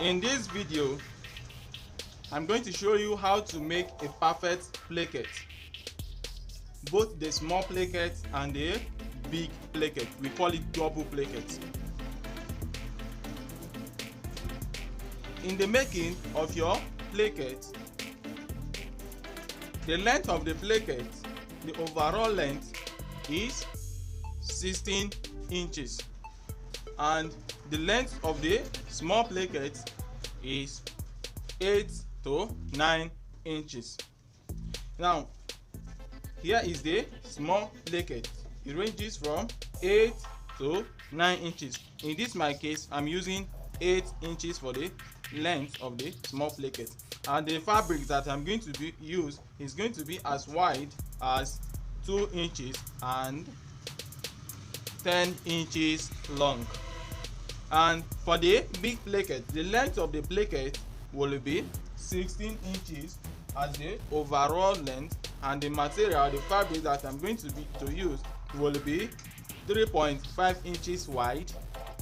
In this video, I'm going to show you how to make a perfect placket, both the small placket and the big placket. We call it double placket. In the making of your placket, the length of the placket, the overall length is 16 inches, and the length of the small placket is 8 to 9 inches. Now, here is the small placket. It ranges from 8 to 9 inches. In this my case, I'm using 8 inches for the length of the small placket, and the fabric that I'm going to use is going to be as wide as 2 inches and 10 inches long. And for the big placket, the length of the placket will be 16 inches as the overall length, and the material, the fabric that I'm going to use will be 3.5 inches wide,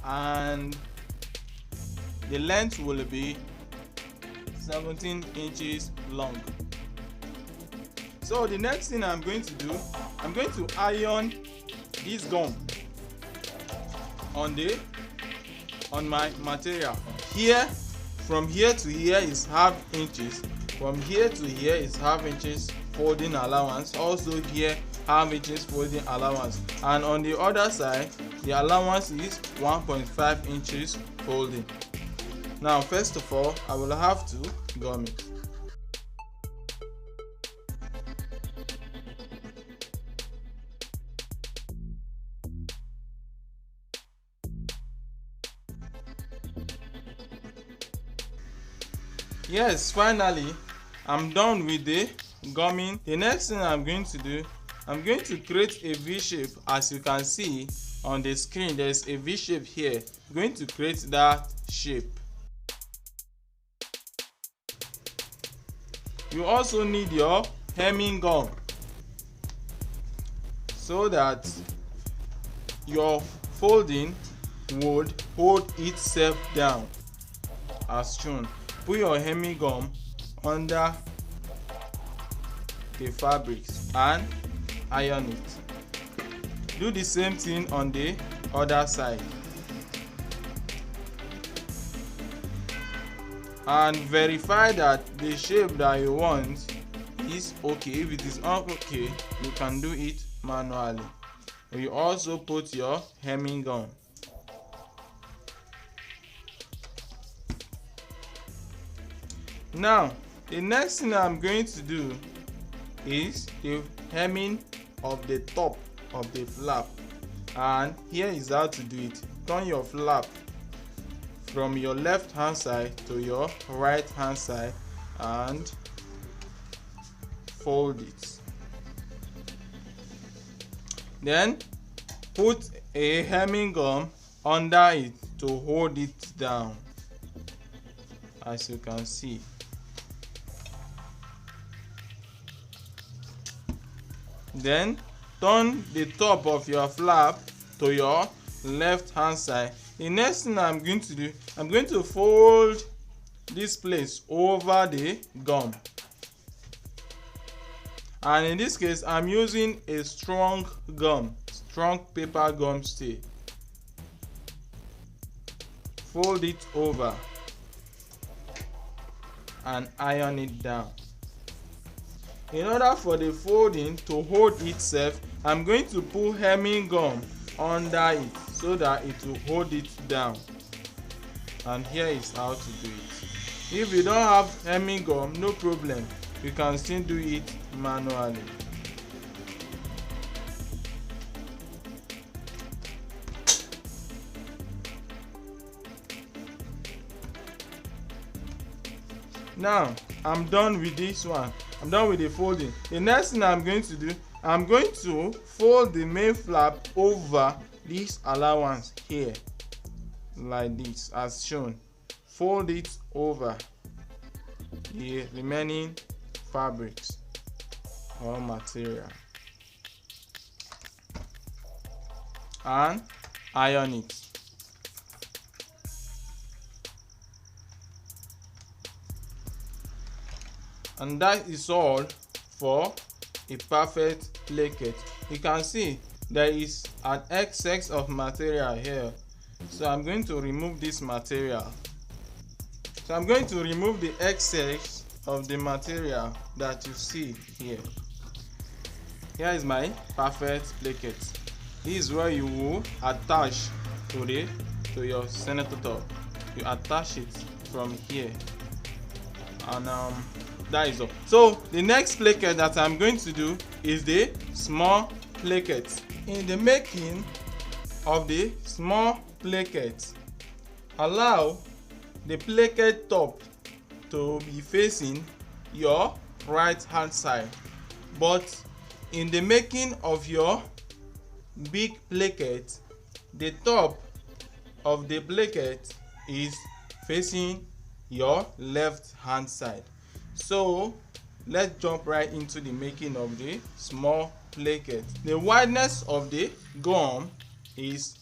and the length will be 17 inches long. So the next thing I'm going to do, I'm going to iron this gum on my material. Here, from here to here is half inches, from here to here is half inches folding allowance, also here half inches folding allowance, and on the other side the allowance is 1.5 inches folding. Now first of all, I will have to gum it. Yes, finally I'm done with the gumming. The next thing I'm going to do, I'm going to create a V shape. As you can see on the screen, there's a V shape here. I'm going to create that shape. You also need your hemming gum so that your folding would hold itself down as shown. Put your hemming gum under the fabrics and iron it. Do the same thing on the other side, and verify that the shape that you want is okay. If it is not okay, you can do it manually. You also put your hemming gum. Now the next thing I'm going to do is the hemming of the top of the flap, and here is how to do it. Turn your flap from your left hand side to your right hand side and fold it. Then put a hemming gum under it to hold it down, as you can see. Then turn the top of your flap to your left hand side. The next thing I'm going to do, I'm going to fold this place over the gum, and in this case I'm using a strong paper gum stay. Fold it over and iron it down. In order for the folding to hold itself, I'm going to put hemming gum under it so that it will hold it down. And here is how to do it. If you don't have hemming gum, no problem, you can still do it manually. Now I'm done with this one. I'm done with the folding. The next thing I'm going to do, I'm going to fold the main flap over this allowance here like this as shown. Fold it over the remaining fabrics or material and iron it. And that is all for a perfect placket. You can see there is an excess of material here, so I'm going to remove this material. So I'm going to remove the excess of the material that you see here. Here is my perfect placket. This is where you will attach to your senator top. You attach it from here, and that is all. So the next placket that I'm going to do is the small placket. In the making of the small placket, allow the placket top to be facing your right hand side, but in the making of your big placket, the top of the placket is facing your left hand side. So let's jump right into the making of the small placket. The wideness of the gum is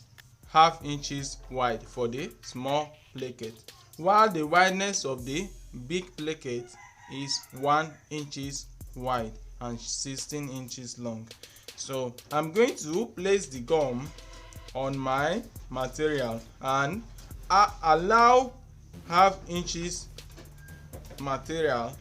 1/2 inches wide for the small placket, while the wideness of the big placket is 1 inches wide and 16 inches long. So I'm going to place the gum on my material and allow 1/2 inches material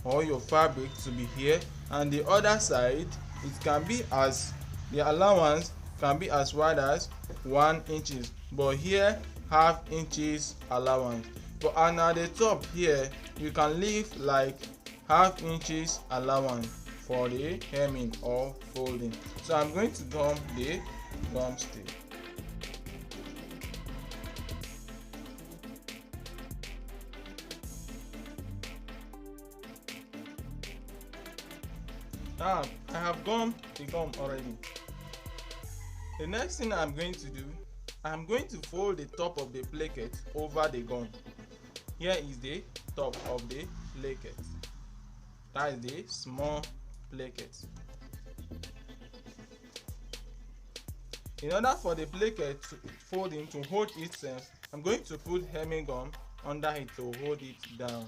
or your fabric to be here, and the other side, it can be as the allowance can be as wide as 1 inches, but here 1/2 inches allowance. But and at the top here you can leave like 1/2 inches allowance for the hemming or folding. So I'm going to gum the gum stick. Now I have gummed the gum already. The next thing I'm going to do, I'm going to fold the top of the placket over the gum. Here is the top of the placket. That is the small placket. In order for the placket to folding to hold itself, I'm going to put hemming gum under it to hold it down,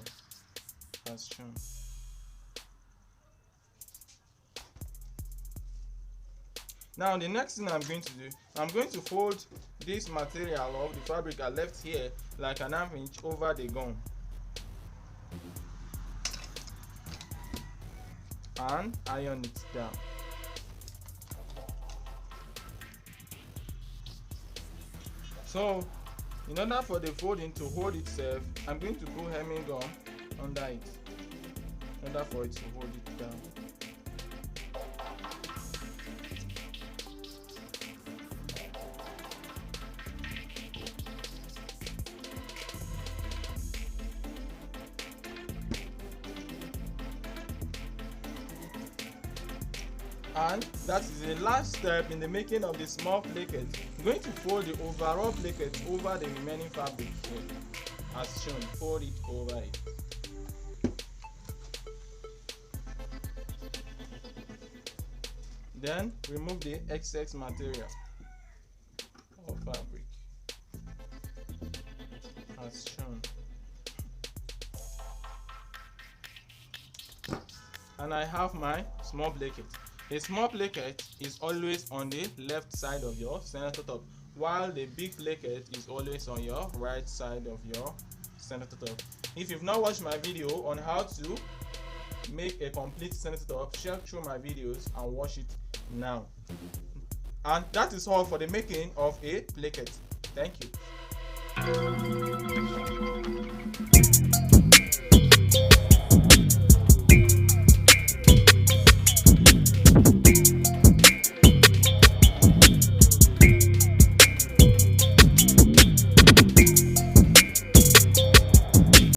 as shown. Now the next thing I'm going to do, I'm going to fold this material of the fabric I left here like an 1/2 inch over the gum, and iron it down. So in order for the folding to hold itself, I'm going to put hemming gum under it in order for it to hold it down. And that is the last step in the making of the small placket. I'm going to fold the overall placket over the remaining fabric here, as shown. Fold it over it. Then remove the excess material or fabric, as shown. And I have my small placket. A small placket is always on the left side of your center top, while the big placket is always on your right side of your center top. If you've not watched my video on how to make a complete center top, check through my videos and watch it now. And that is all for the making of a placket. Thank you.